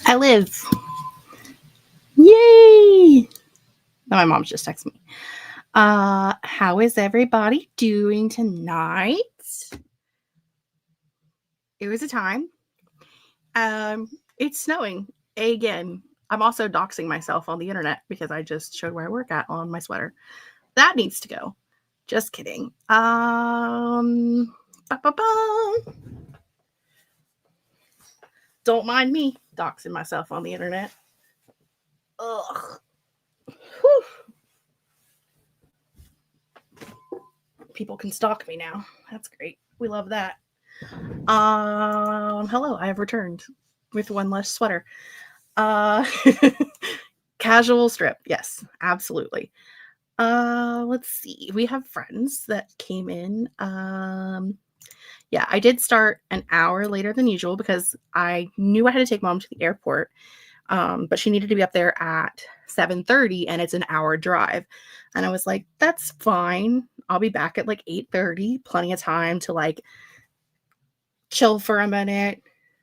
I live. Yay! Now my mom's just texting me. How is everybody doing tonight? It was a time. It's snowing again. I'm also doxing myself on the internet because I just showed where I work at on my sweater. That needs to go. Just kidding. Don't mind me doxing myself on the internet. Ugh. Whew. People can stalk me now. That's great. We love that. Hello, I have returned with one less sweater. Casual strip. Yes, absolutely. Let's see. We have friends that came in. Yeah, I did start an hour later than usual because I knew I had to take mom to the airport. But she needed to be up there at 7:30 and it's an hour drive. And I was like, that's fine. I'll be back at like 8:30, plenty of time to like chill for a minute,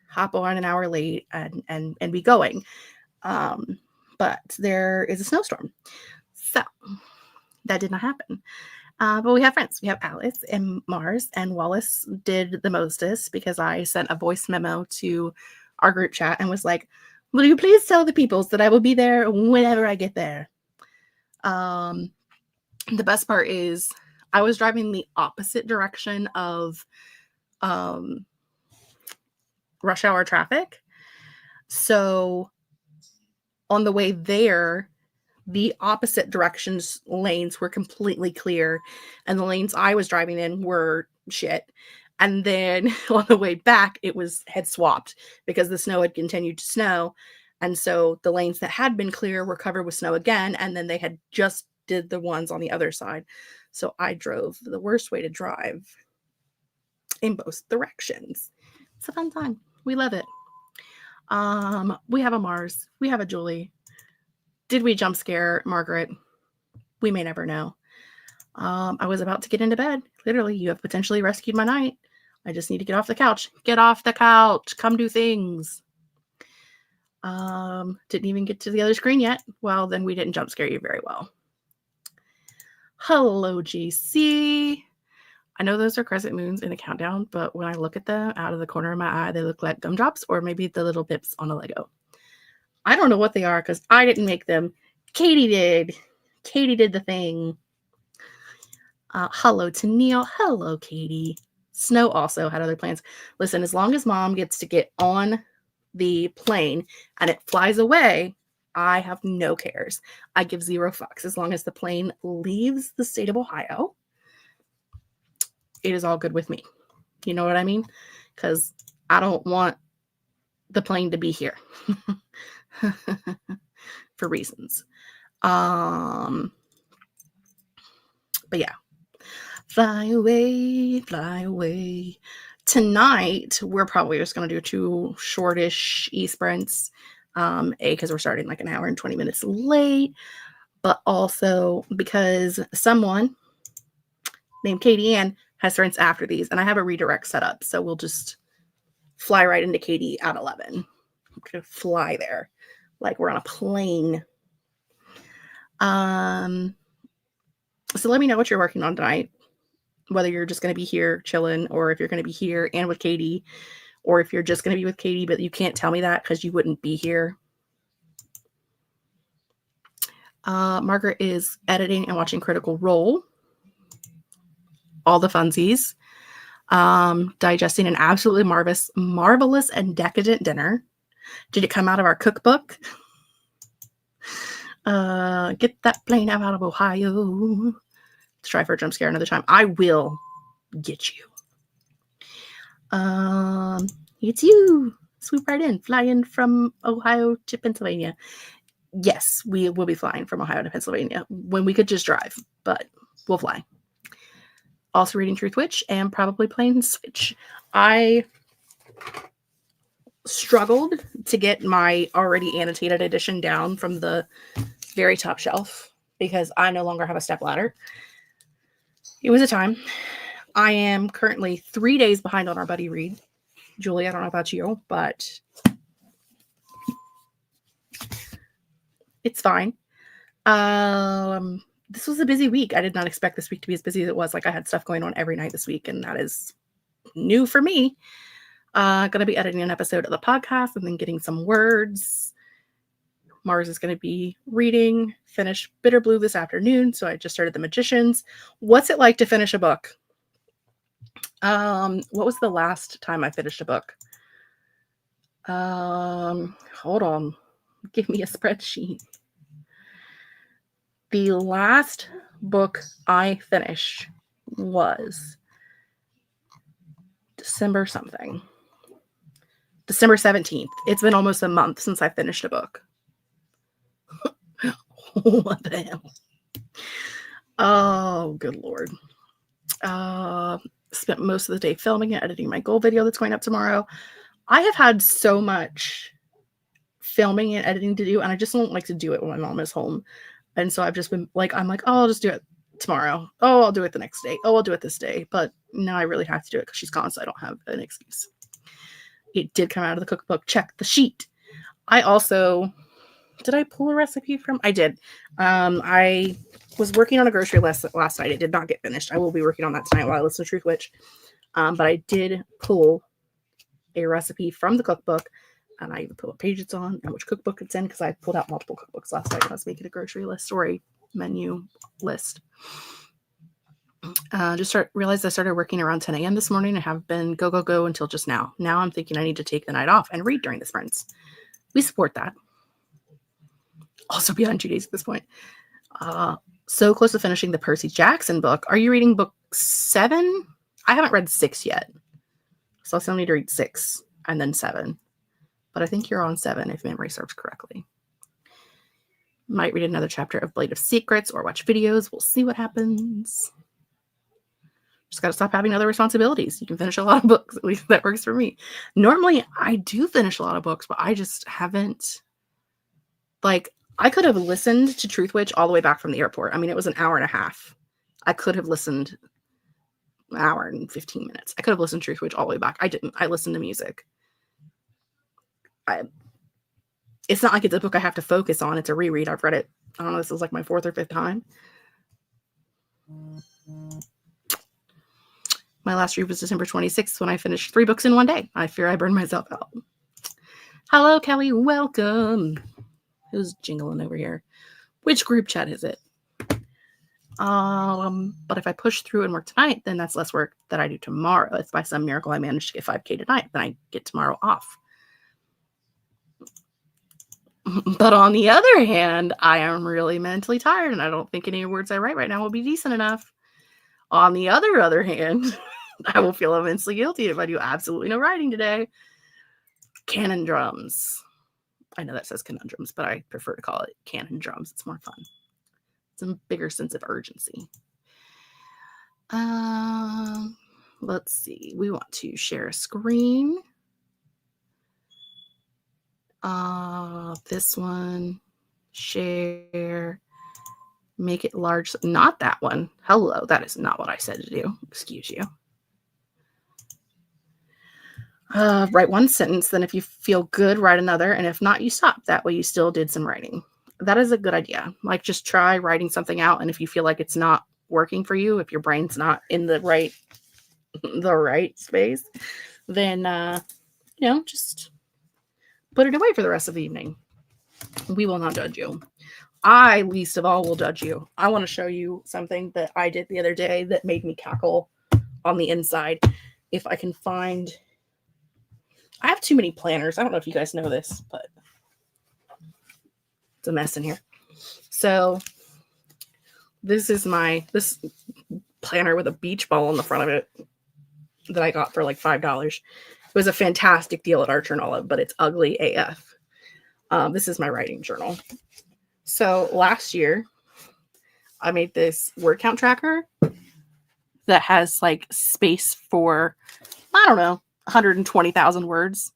hop on an hour late and be going. But there is a snowstorm. So that did not happen. But we have friends. We have Alice and Mars, and Wallace did the mostest because I sent a voice memo to our group chat and was like, will you please tell the peoples that I will be there whenever I get there? The best part is I was driving the opposite direction of rush hour traffic. So on the way there, the opposite directions lanes were completely clear and the lanes I was driving in were shit. And then on the way back, it had swapped because the snow had continued to snow. And so the lanes that had been clear were covered with snow again. And then they had just did the ones on the other side. So I drove the worst way to drive in both directions. It's a fun time. We love it. We have a Mars. We have a Julie. Did we jump scare Margaret? We may never know. I was about to get into bed. Literally, you have potentially rescued my night. I just need to get off the couch. Get off the couch. Come do things. Didn't even get to the other screen yet. Well, then we didn't jump scare you very well. Hello, GC. I know those are crescent moons in a countdown, but when I look at them out of the corner of my eye, they look like gumdrops or maybe the little pips on a Lego. I don't know what they are because I didn't make them. Katie did. Katie did the thing. Hello to Neil. Hello, Katie. Snow also had other plans. Listen, as long as mom gets to get on the plane and it flies away, I have no cares. I give zero fucks. As long as the plane leaves the state of Ohio, it is all good with me. You know what I mean? Because I don't want the plane to be here. For reasons. But yeah. Fly away, fly away. Tonight, we're probably just going to do 2 shortish e-sprints. Because we're starting like an hour and 20 minutes late. But also because someone named Katie Ann has sprints after these. And I have a redirect set up. So we'll just fly right into Katie at 11. I'm going to fly there. Like we're on a plane. So let me know what you're working on tonight. Whether you're just going to be here chilling or if you're going to be here and with Katie or if you're just going to be with Katie, but you can't tell me that because you wouldn't be here. Margaret is editing and watching Critical Role. All the funsies. Digesting an absolutely marvelous and decadent dinner. Did it come out of our cookbook? Get that plane out of Ohio. Let's try for a jump scare another time. I will get you. It's you. Swoop right in. Fly in from Ohio to Pennsylvania. Yes, we will be flying from Ohio to Pennsylvania when we could just drive, but we'll fly. Also reading through Twitch and probably playing Switch. I struggled to get my already annotated edition down from the very top shelf because I no longer have a stepladder. It was a time. I am currently 3 days behind on our buddy read. Julie, I don't know about you, but It's fine. This was a busy week. I did not expect this week to be as busy as it was. Like, I had stuff going on every night this week, and that is new for me. Gonna be editing an episode of the podcast and then getting some words. Mars is going to be reading, finish Bitter Blue this afternoon. So I just started The Magicians. What's it like to finish a book? What was the last time I finished a book? Hold on. Give me a spreadsheet. The last book I finished was December something. December 17th. It's been almost a month since I finished a book. What the hell? Oh, good Lord. Spent most of the day filming and editing my goal video that's going up tomorrow. I have had so much filming and editing to do, and I just don't like to do it when my mom is home. And so I've just been like, I'm like, oh, I'll just do it tomorrow. Oh, I'll do it the next day. Oh, I'll do it this day. But now I really have to do it because she's gone, so I don't have an excuse. It did come out of the cookbook. Check the sheet. I also... Did I pull a recipe from? I did. I was working on a grocery list last night. It did not get finished. I will be working on that tonight while I listen to Truth Witch. But I did pull a recipe from the cookbook, and I even put what page it's on and which cookbook it's in, because I pulled out multiple cookbooks last night when I was making a grocery list or a menu list. Realized I started working around 10 a.m. this morning. I have been go until just now. Now I'm thinking I need to take the night off and read during the sprints. We support that. Also beyond 2 days at this point. So close to finishing the Percy Jackson book. Are you reading book 7? I haven't read 6 yet. So I still need to read 6 and then 7. But I think you're on 7 if memory serves correctly. Might read another chapter of Blade of Secrets or watch videos. We'll see what happens. Just got to stop having other responsibilities. You can finish a lot of books. At least that works for me. Normally, I do finish a lot of books, but I just haven't. Like, I could have listened to Truth Witch all the way back from the airport. I mean, it was an hour and a half. I could have listened an hour and 15 minutes. I could have listened to Truth Witch all the way back. I didn't. I listened to music. It's not like it's a book I have to focus on. It's a reread. I've read it. I don't know. This is like my 4th or 5th time. My last read was December 26th when I finished 3 books in one day. I fear I burned myself out. Hello, Kelly. Welcome. Who's jingling over here? Which group chat is it? But if I push through and work tonight, then that's less work that I do tomorrow. If by some miracle I manage to get 5K tonight, then I get tomorrow off. But on the other hand, I am really mentally tired, and I don't think any words I write right now will be decent enough. On the other hand, I will feel immensely guilty if I do absolutely no writing today. Cannon drums. I know that says conundrums, but I prefer to call it cannon drums. It's more fun. It's a bigger sense of urgency. Let's see. We want to share a screen. This one. Share. Make it large. Not that one. Hello. That is not what I said to do. Excuse you. Write one sentence, then if you feel good, write another, and if not, you stop. That way you still did some writing. That is a good idea. Like, just try writing something out, and if you feel like it's not working for you, if your brain's not in the right space, then just put it away for the rest of the evening. We will not judge you. I least of all will judge you. I want to show you something that I did the other day that made me cackle on the inside. If I can find... I have too many planners. I don't know if you guys know this, but it's a mess in here. So this is this planner with a beach ball on the front of it that I got for like $5. It was a fantastic deal at Archer and Olive, but it's ugly AF. This is my writing journal. So last year, I made this word count tracker that has like space for, I don't know, 120,000 words.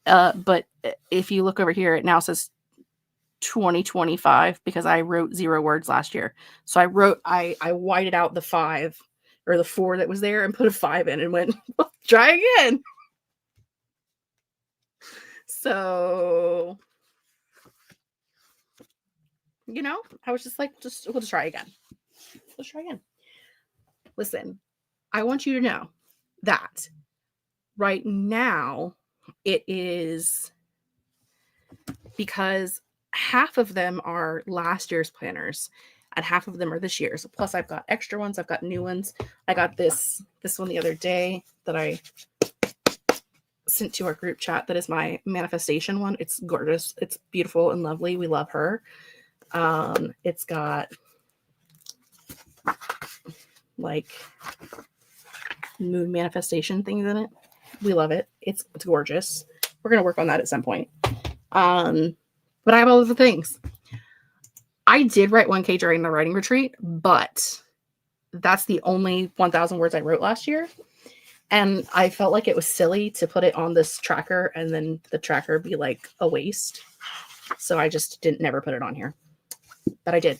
But if you look over here, it now says 2025 because I wrote 0 words last year. So I whited out the 5 or the 4 that was there and put a 5 in and went, try again. So you know, I was just like, we'll just try again. Let's try again. Listen, I want you to know that right now it is because half of them are last year's planners and half of them are this year's. Plus I've got extra ones. I've got new ones. I got this one the other day that I sent to our group chat. That is my manifestation one. It's gorgeous. It's beautiful and lovely. We love her. It's got like moon manifestation things in it. We love it. It's gorgeous. We're gonna work on that at some point. But I have all of the things. I did write 1K during the writing retreat, but that's the only 1,000 words I wrote last year. And I felt like it was silly to put it on this tracker and then the tracker be like a waste. So I just never put it on here. But I did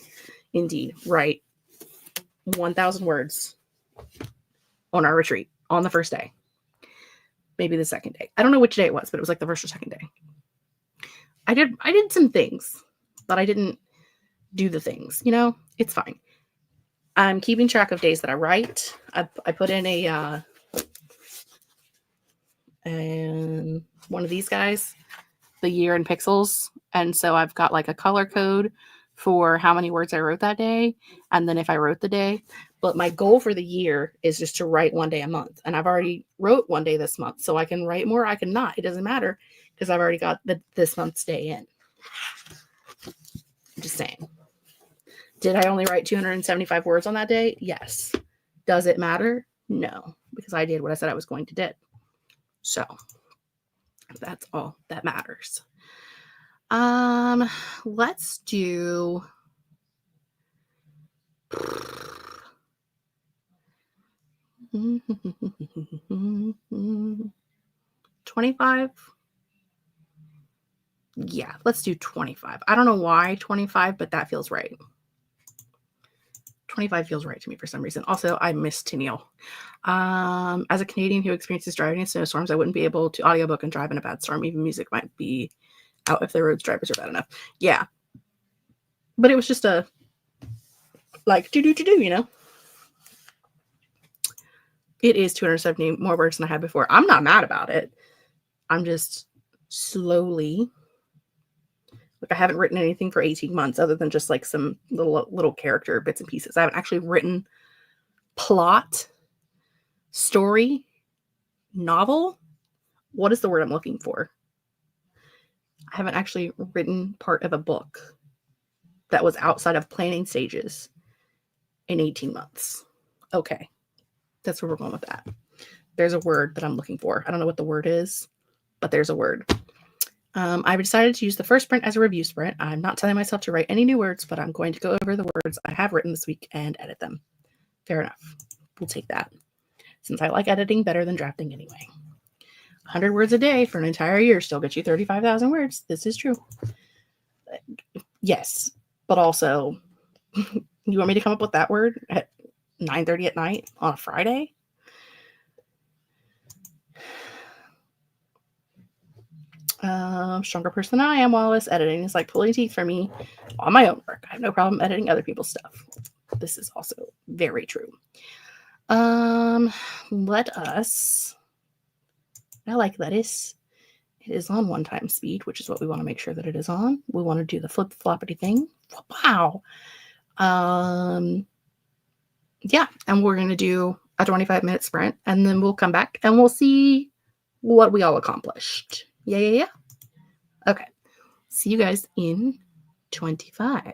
indeed write 1,000 words on our retreat on the first day. Maybe the second day. I don't know which day it was, but it was like the first or second day. I did some things, but I didn't do the things, you know, it's fine. I'm keeping track of days that I write. I put in a and one of these guys, the year in pixels. And so I've got like a color code for how many words I wrote that day. And then if I wrote the day, but my goal for the year is just to write 1 day a month. And I've already wrote 1 day this month. So I can write more. I can not. It doesn't matter because I've already got this month's day in. I'm just saying. Did I only write 275 words on that day? Yes. Does it matter? No, because I did what I said I was going to do. So that's all that matters. Let's do 25. Yeah, let's do 25. I don't know why 25, but that feels right. 25 feels right to me for some reason. Also, I miss Tennille. As a Canadian who experiences driving in snowstorms, I wouldn't be able to audiobook and drive in a bad storm. Even music might be out if the roads drivers are bad enough. Yeah. But it was just a like do, you know? It is 270 more words than I had before. I'm not mad about it. I'm just slowly, like I haven't written anything for 18 months other than just like some little character bits and pieces. I haven't actually written plot, story, novel. What is the word I'm looking for? I haven't actually written part of a book that was outside of planning stages in 18 months. Okay. That's where we're going with that. There's a word that I'm looking for. I don't know what the word is, but there's a word. I've decided to use the first sprint as a review sprint. I'm not telling myself to write any new words, but I'm going to go over the words I have written this week and edit them. Fair enough. We'll take that. Since I like editing better than drafting anyway. 100 words a day for an entire year still gets you 35,000 words. This is true. Yes, but also, you want me to come up with that word at 9:30 at night on a Friday? Stronger person than I am, Wallace. Editing is like pulling teeth for me on my own work. I have no problem editing other people's stuff. This is also very true. Let us. I like lettuce. It is on 1x speed, which is what we want to make sure that it is on. We want to do the flip floppity thing. Wow. Yeah, and we're going to do a 25-minute sprint, and then we'll come back and we'll see what we all accomplished. Yeah. Okay. See you guys in 25.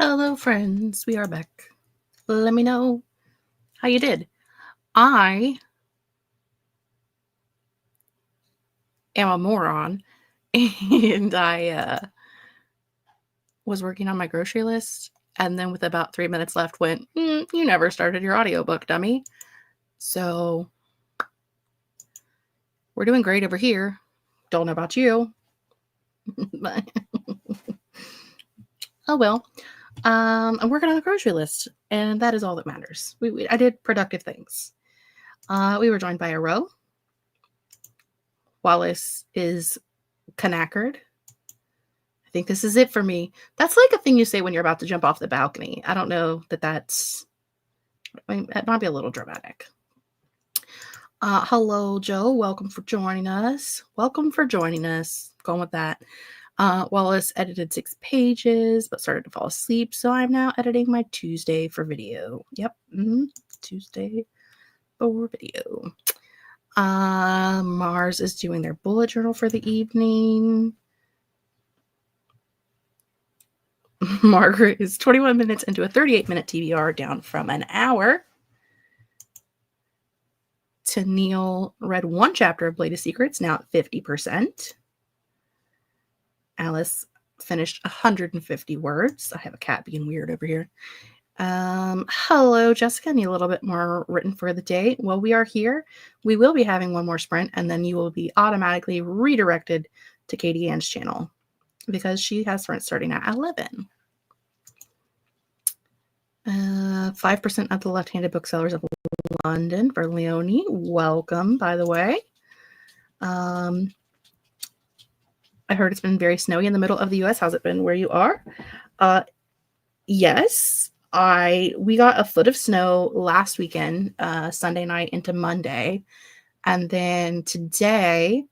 Hello, friends. We are back. Let me know how you did. I am a moron, and I was working on my grocery list, and then with about 3 minutes left went, you never started your audiobook, dummy. So we're doing great over here. Don't know about you. But oh well. I'm working on a grocery list, and that is all that matters. I did productive things. We were joined by a row. Wallace is knackered. I think this is it for me. That's like a thing you say when you're about to jump off the balcony. I don't know that's... it might be a little dramatic. Hello, Joe. Welcome for joining us. Welcome for joining us. Going with that. Wallace edited 6 pages, but started to fall asleep, so I'm now editing my Tuesday for video. Yep, Tuesday for video. Mars is doing their bullet journal for the evening. Margaret is 21 minutes into a 38-minute TBR, down from an hour. Tennille read 1 chapter of Blade of Secrets, now at 50%. Alice finished 150 words. I have a cat being weird over here. Hello, Jessica. Need a little bit more written for the day. Well, we are here. We will be having one more sprint, and then you will be automatically redirected to Katie Ann's channel because she has sprints starting at 11. 5% of the left-handed booksellers of London for Leonie. Welcome, by the way. I heard it's been very snowy in the middle of the U.S. How's it been where you are? Yes, we got a foot of snow last weekend, Sunday night into Monday. And then today,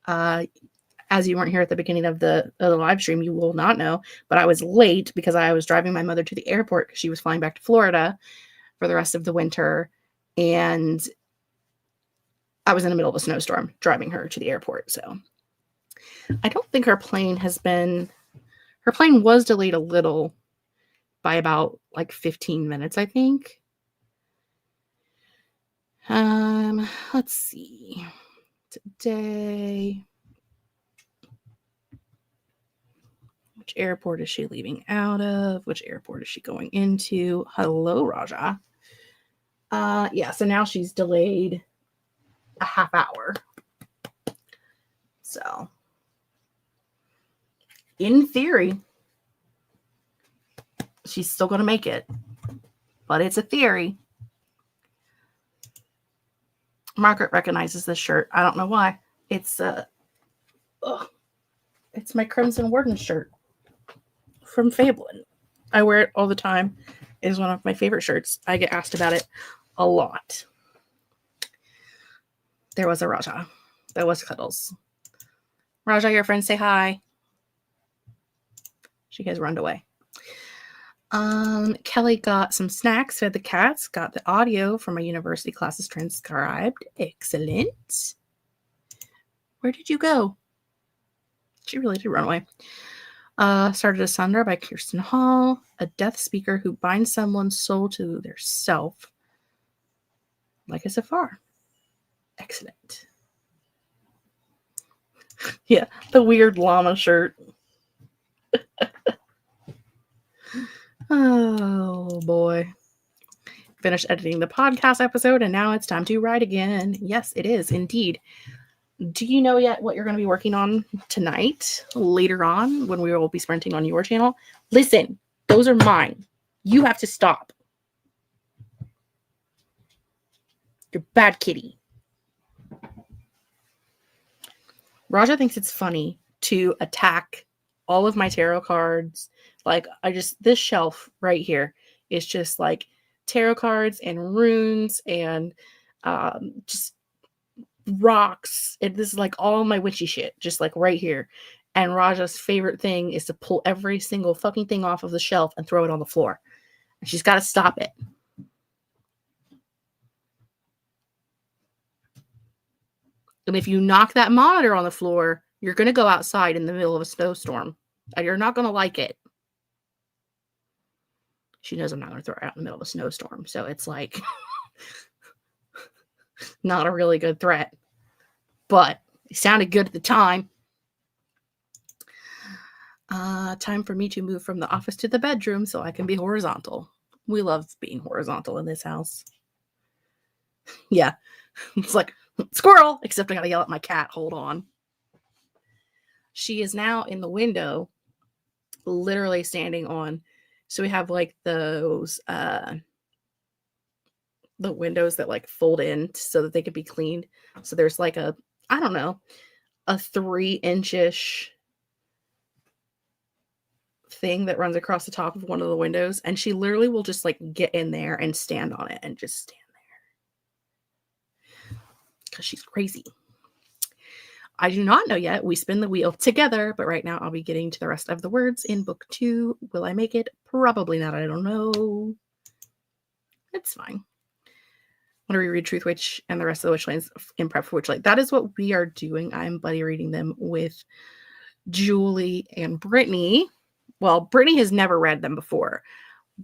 as you weren't here at the beginning of the live stream, you will not know, but I was late because I was driving my mother to the airport because she was flying back to Florida for the rest of the winter. And I was in the middle of a snowstorm driving her to the airport. So I don't think her plane was delayed a little by about like 15 minutes, I think. Let's see. Today, which airport is she leaving out of? Which airport is she going into? Hello, Raja. Yeah, so now she's delayed a half hour. So, in theory, she's still going to make it. But it's a theory. Margaret recognizes this shirt. I don't know why. It's my Crimson Warden shirt from Fabelin. I wear it all the time. It is one of my favorite shirts. I get asked about it a lot. There was a Raja. There was Cuddles. Raja, your friends, say hi. She has run away. Kelly got some snacks, fed the cats, got the audio from my university classes transcribed. Excellent. Where did you go? She really did run away. Started Asunder by Kirsten Hall, a death speaker who binds someone's soul to their self, like a Safar. Excellent. Yeah, the weird llama shirt. Oh, boy. Finished editing the podcast episode, and now it's time to write again. Yes, it is, indeed. Do you know yet what you're going to be working on tonight, later on, when we will be sprinting on your channel? Listen, those are mine. You have to stop. You're bad kitty. Raja thinks it's funny to attack all of my tarot cards. Like, this shelf right here is just like tarot cards and runes and just rocks. And this is like all my witchy shit, just like right here. And Raja's favorite thing is to pull every single fucking thing off of the shelf and throw it on the floor. And she's got to stop it. And if you knock that monitor on the floor, you're going to go outside in the middle of a snowstorm. And you're not going to like it. She knows I'm not going to throw her out in the middle of a snowstorm. So it's like not a really good threat, but it sounded good at the time. Time for me to move from the office to the bedroom so I can be horizontal. We love being horizontal in this house. Yeah, it's like squirrel, except I gotta yell at my cat. Hold on. She is now in the window, literally standing on. So we have like those the windows that like fold in so that they could be cleaned. So there's like a, I don't know, a 3-inch-ish thing that runs across the top of one of the windows, and she literally will just like get in there and stand on it and just stand there because she's crazy. I do not know yet. We spin the wheel together, but right now I'll be getting to the rest of the words in book 2. Will I make it? Probably not. I don't know. It's fine. I want to reread Truth Witch and the rest of the Witchlands in prep for Witchlight. That is what we are doing. I'm buddy reading them with Julie and Brittany. Well, Brittany has never read them before.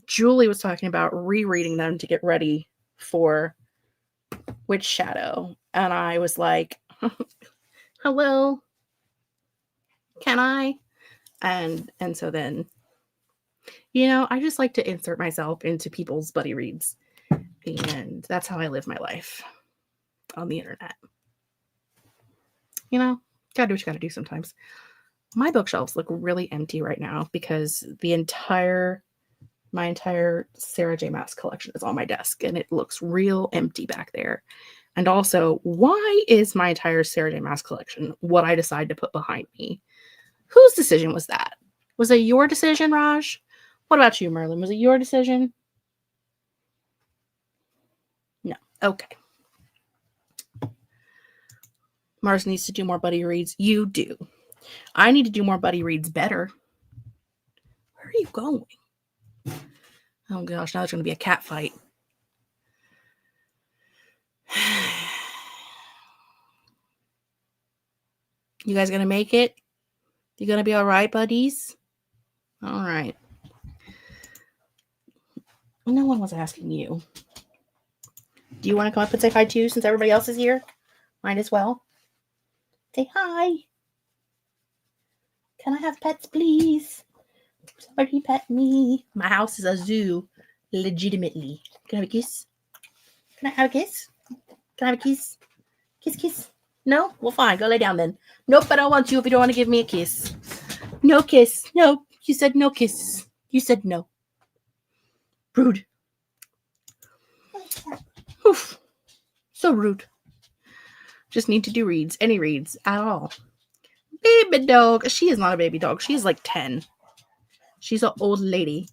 Julie was talking about rereading them to get ready for Witch Shadow. And I was like, hello, can I? And so then, you know, I just like to insert myself into people's buddy reads. And that's how I live my life on the internet. You know, gotta do what you gotta do sometimes. My bookshelves look really empty right now because my entire Sarah J. Maas collection is on my desk and it looks real empty back there. And also, why is my entire Sarah J. Maas collection what I decide to put behind me? Whose decision was that? Was it your decision, Raj? What about you, Merlin? Was it your decision? No. Okay. Mars needs to do more buddy reads. You do. I need to do more buddy reads better. Where are you going? Oh gosh, now there's going to be a cat fight. You guys going to make it? You going to be all right, buddies? All right. No one was asking you. Do you want to come up and say hi too since everybody else is here? Might as well. Say hi. Can I have pets, please? Somebody pet me. My house is a zoo. Legitimately. Can I have a kiss? Can I have a kiss? Can I have a kiss? Kiss, kiss. No? Well, fine. Go lay down then. Nope, I don't want you if you don't want to give me a kiss. No kiss. No. You said no kiss. You said no. Rude. Oof. So rude. Just need to do reads. Any reads at all. Baby dog. She is not a baby dog. She's like 10. She's an old lady.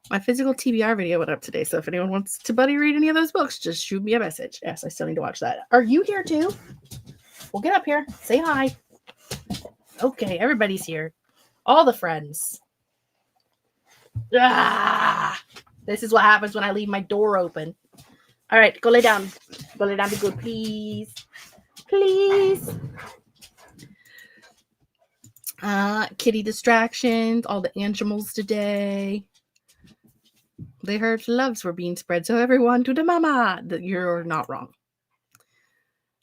My physical TBR video went up today, so if anyone wants to buddy read any of those books, just shoot me a message. Yes, I still need to watch that. Are you here too? Well, get up here. Say hi. Okay, everybody's here. All the friends. Ah, this is what happens when I leave my door open. All right, go lay down. Go lay down, be good, please. Please. Kitty distractions, all the animals today. They heard loves were being spread, so everyone to the mama. You're not wrong.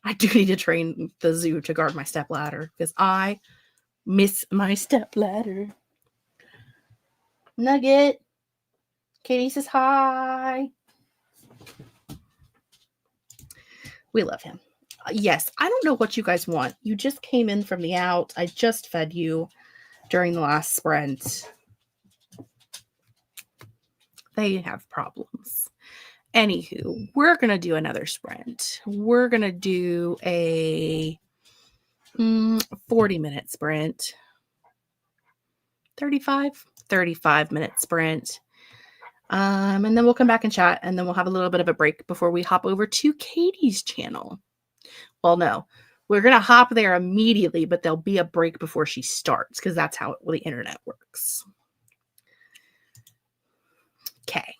I do need to train the zoo to guard my stepladder because I miss my stepladder. Nugget. Katie says hi. We love him. Yes, I don't know what you guys want. You just came in from the out. I just fed you during the last sprint. They have problems. Anywho, we're going to do another sprint. We're going to do a 40-minute sprint. 35-minute sprint. And then we'll come back and chat, and then we'll have a little bit of a break before we hop over to Katie's channel. Well, no, we're going to hop there immediately, but there'll be a break before she starts because that's how the internet works. Okay.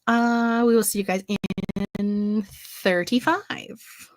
We will see you guys in 35.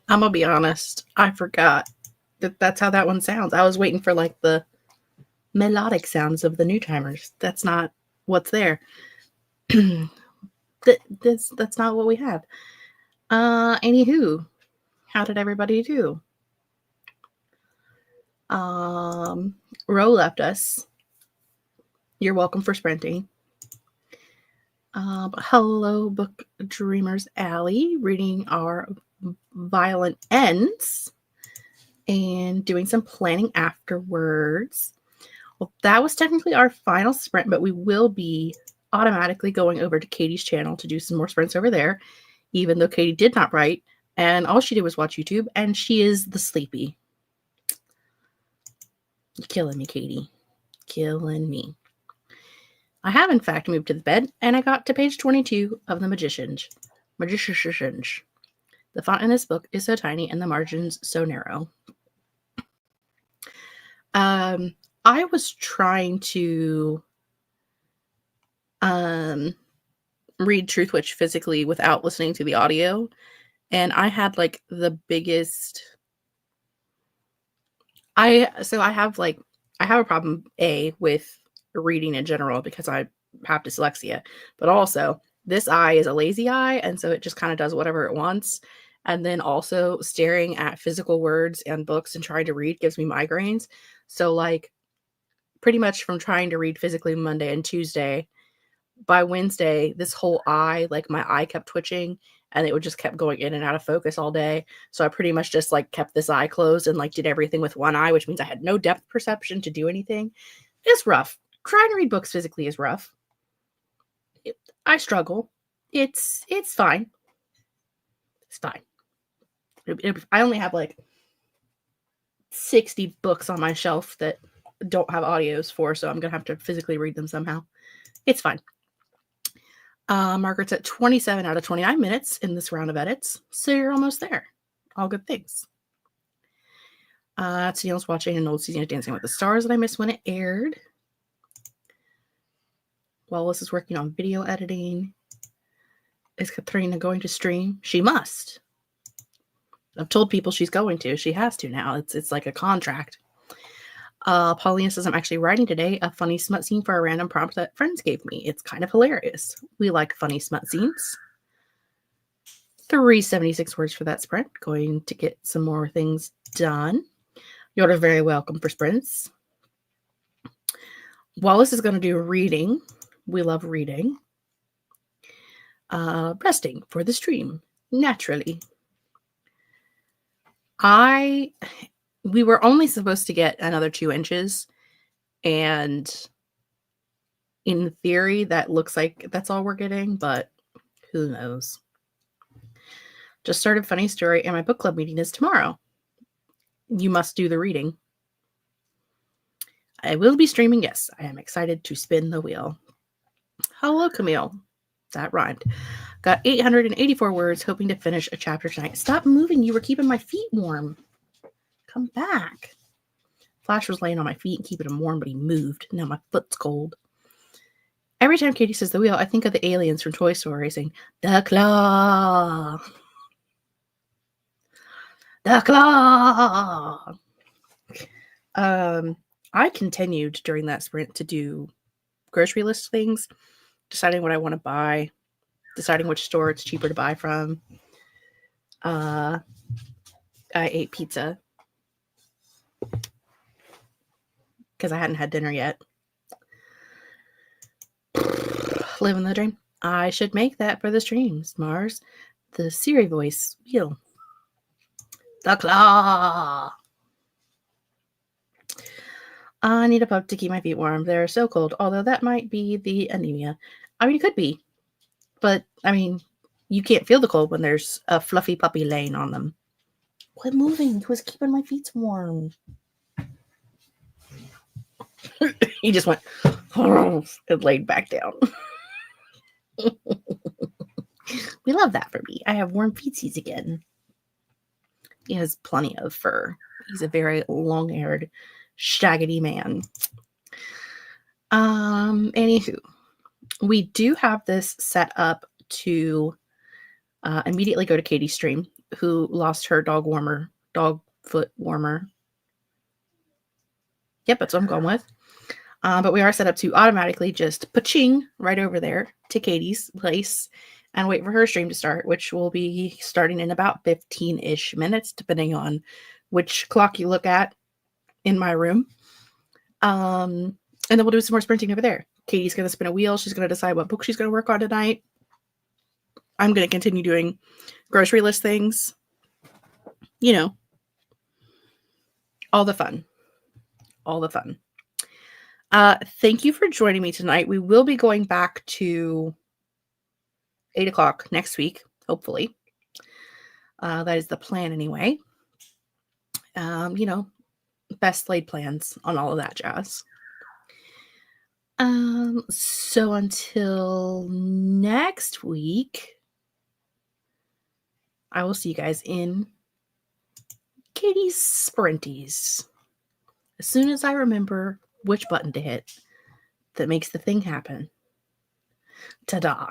I'm gonna be honest, I forgot that's how that one sounds. I was waiting for like the melodic sounds of the new timers. That's not what's there. That's not what we have. Anywho, how did everybody do? Ro left us. You're welcome for sprinting. Hello, Book Dreamers Alley, reading our Violent Ends and doing some planning afterwards. Well, that was technically our final sprint, but we will be automatically going over to Katie's channel to do some more sprints over there, even though Katie did not write, and all she did was watch YouTube, and she is the sleepy. You're killing me, Katie. Killing me. I have, in fact, moved to the bed, and I got to page 22 of The Magicians. The font in this book is so tiny and the margins so narrow. I was trying to read Truth Witch physically without listening to the audio, and I had like the biggest... I have a problem with reading in general because I have dyslexia, but also this eye is a lazy eye, and so it just kind of does whatever it wants. And then also staring at physical words and books and trying to read gives me migraines. So like pretty much from trying to read physically Monday and Tuesday, by Wednesday, this whole eye, like my eye kept twitching and it would just kept going in and out of focus all day. So I pretty much just like kept this eye closed and like did everything with one eye, which means I had no depth perception to do anything. It's rough. Trying to read books physically is rough. I struggle. It's fine. It's fine. I only have like 60 books on my shelf that don't have audios for, so I'm going to have to physically read them somehow. It's fine. Margaret's at 27 out of 29 minutes in this round of edits, so you're almost there. All good things. Tennille's watching an old season of Dancing with the Stars that I missed when it aired. Wallace is working on video editing. Is Katrina going to stream? She must. I've told people she's going to. She has to now. It's like a contract. Paulina says, I'm actually writing today a funny smut scene for a random prompt that friends gave me. It's kind of hilarious. We like funny smut scenes. 376 words for that sprint. Going to get some more things done. You're very welcome for sprints. Wallace is going to do reading. We love reading. Resting for the stream. Naturally. We were only supposed to get another 2 inches, and in theory, that looks like that's all we're getting, but who knows? Just started Funny Story, and my book club meeting is tomorrow. You must do the reading. I will be streaming, yes. I am excited to spin the wheel. Hello, Camille. That rhymed. Got 884 words, hoping to finish a chapter tonight. Stop moving. You were keeping my feet warm. Come back. Flash was laying on my feet and keeping him warm, but he moved. Now my foot's cold. Every time Katie says the wheel, I think of the aliens from Toy Story saying, the claw. The claw. I continued during that sprint to do grocery list things, deciding what I want to buy, deciding which store it's cheaper to buy from. I ate pizza because I hadn't had dinner yet. Living the dream. I should make that for the streams. Mars, the Siri voice wheel. The claw. I need a pup to keep my feet warm. They're so cold, although that might be the anemia. I mean, it could be. But, I mean, you can't feel the cold when there's a fluffy puppy laying on them. Quit moving. He was keeping my feet warm. He just went and laid back down. We love that for me. I have warm feetsies again. He has plenty of fur. He's a very long-haired shaggedy man. Anywho, we do have this set up to immediately go to Katie's stream, who lost her dog foot warmer. Yep, that's what I'm going with. But we are set up to automatically just pa-ching right over there to Katie's place and wait for her stream to start, which will be starting in about 15-ish minutes, depending on which clock you look at in my room. And then we'll do some more sprinting over there. Katie's going to spin a wheel. She's going to decide what book she's going to work on tonight. I'm going to continue doing grocery list things. You know, all the fun. All the fun. Thank you for joining me tonight. We will be going back to 8 o'clock next week, hopefully. That is the plan anyway. You know, best laid plans on all of that jazz. So until next week, I will see you guys in Katie's Sprinties. As soon as I remember which button to hit that makes the thing happen. Ta-da.